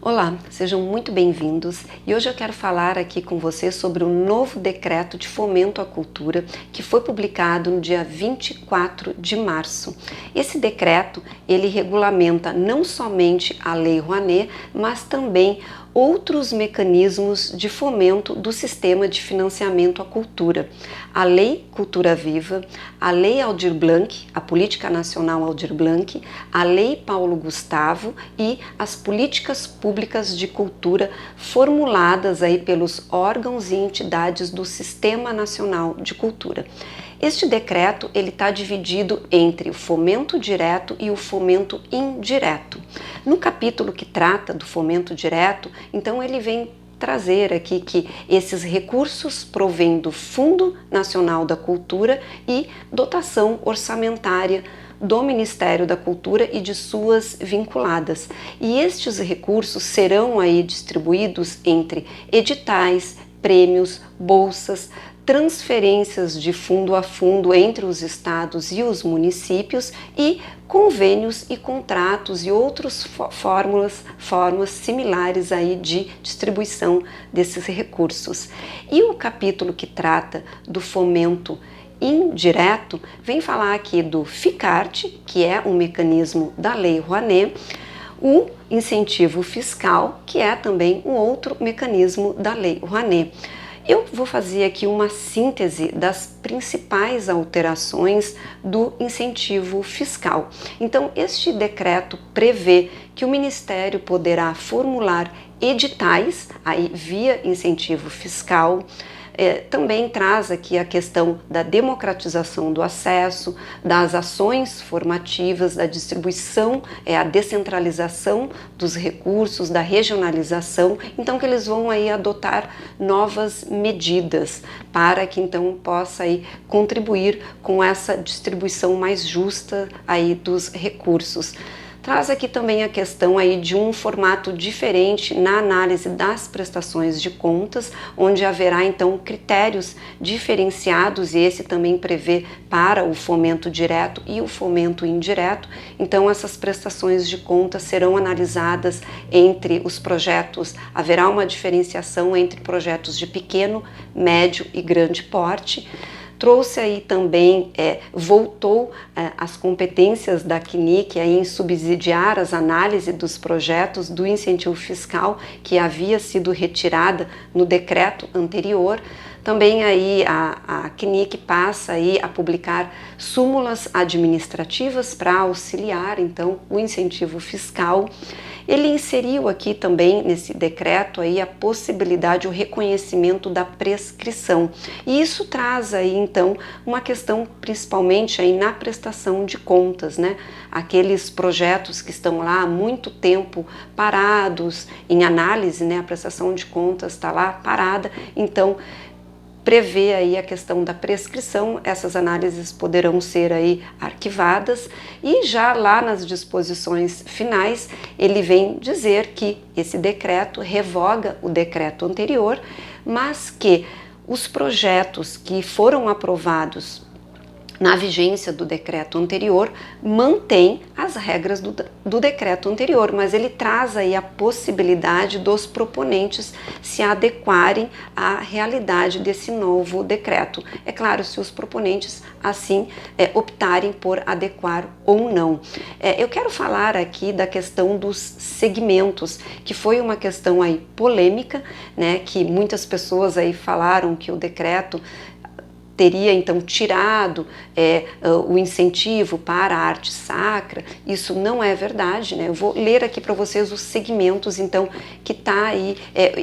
Olá, sejam muito bem-vindos e hoje eu quero falar aqui com você sobre o novo decreto de fomento à cultura que foi publicado no dia 24 de março. Esse decreto, ele regulamenta não somente a Lei Rouanet, mas também outros mecanismos de fomento do sistema de financiamento à cultura. A Lei Cultura Viva, a Lei Aldir Blanc, a Política Nacional Aldir Blanc, a Lei Paulo Gustavo e as políticas públicas de cultura formuladas aí pelos órgãos e entidades do Sistema Nacional de Cultura. Este decreto ele está dividido entre o fomento direto e o fomento indireto. No capítulo que trata do fomento direto, então ele vem trazer aqui que esses recursos provêm do Fundo Nacional da Cultura e dotação orçamentária do Ministério da Cultura e de suas vinculadas. E estes recursos serão aí distribuídos entre editais, prêmios, bolsas, transferências de fundo a fundo entre os estados e os municípios e convênios e contratos e outras formas similares aí de distribuição desses recursos. E o capítulo que trata do fomento indireto vem falar aqui do FICART, que é um mecanismo da Lei Rouanet, o incentivo fiscal, que é também um outro mecanismo da Lei Rouanet. Eu vou fazer aqui uma síntese das principais alterações do incentivo fiscal. Então, este decreto prevê que o Ministério poderá formular editais, aí via incentivo fiscal. Também traz aqui a questão da democratização do acesso, das ações formativas, da distribuição, a descentralização dos recursos, da regionalização, então que eles vão aí adotar novas medidas para que então possa aí contribuir com essa distribuição mais justa aí dos recursos. Traz aqui também a questão aí de um formato diferente na análise das prestações de contas, onde haverá então critérios diferenciados e esse também prevê para o fomento direto e o fomento indireto. Então essas prestações de contas serão analisadas entre os projetos, haverá uma diferenciação entre projetos de pequeno, médio e grande porte. Trouxe aí também, voltou as competências da CNIC em subsidiar as análises dos projetos do incentivo fiscal que havia sido retirada no decreto anterior. Também aí a CNIC passa aí a publicar súmulas administrativas para auxiliar então o incentivo fiscal. Ele inseriu aqui também nesse decreto aí a possibilidade, o reconhecimento da prescrição. E isso traz aí então uma questão principalmente aí na prestação de contas, né? Aqueles projetos que estão lá há muito tempo parados em análise, né? A prestação de contas está lá parada, então prevê aí a questão da prescrição, essas análises poderão ser aí arquivadas e já lá nas disposições finais ele vem dizer que esse decreto revoga o decreto anterior, mas que os projetos que foram aprovados na vigência do decreto anterior, mantém as regras do decreto anterior, mas ele traz aí a possibilidade dos proponentes se adequarem à realidade desse novo decreto. É claro, se os proponentes assim optarem por adequar ou não. Eu quero falar aqui da questão dos segmentos, que foi uma questão aí polêmica, né, que muitas pessoas aí falaram que o decreto teria então tirado o incentivo para a arte sacra. Isso não é verdade, né? Eu vou ler aqui para vocês os segmentos então que está aí.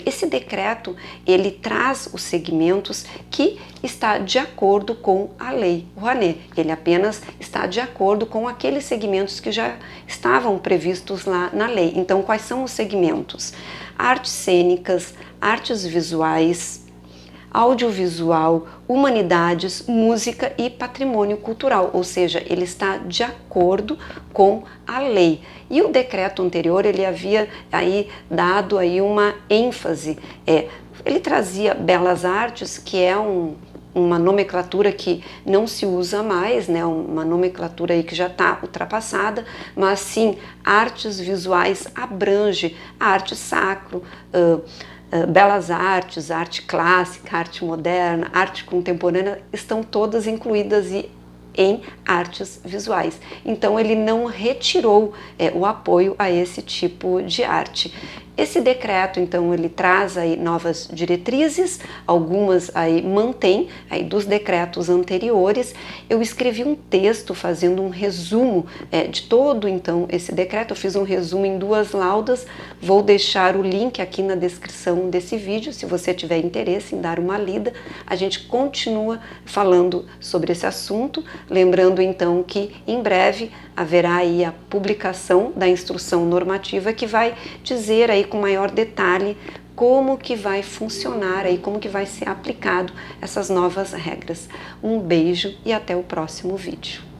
Esse decreto ele traz os segmentos que está de acordo com a Lei Rouanet. Ele apenas está de acordo com aqueles segmentos que já estavam previstos lá na lei. Então, quais são os segmentos? Artes cênicas, artes visuais, audiovisual, humanidades, música e patrimônio cultural, ou seja, ele está de acordo com a lei. E o decreto anterior, ele havia aí dado aí uma ênfase, ele trazia belas artes, que é uma nomenclatura que não se usa mais, né, uma nomenclatura aí que já está ultrapassada, mas sim, artes visuais abrange a arte sacro, belas artes, arte clássica, arte moderna, arte contemporânea, estão todas incluídas em artes visuais. Então ele não retirou o apoio a esse tipo de arte. Esse decreto, então, ele traz aí novas diretrizes, algumas aí mantém aí dos decretos anteriores. Eu escrevi um texto fazendo um resumo de todo, então, esse decreto. Eu fiz um resumo em 2 laudas, vou deixar o link aqui na descrição desse vídeo, se você tiver interesse em dar uma lida. A gente continua falando sobre esse assunto, lembrando então que em breve haverá aí a publicação da instrução normativa que vai dizer aí com maior detalhe como que vai funcionar aí, como que vai ser aplicado essas novas regras. Um beijo e até o próximo vídeo.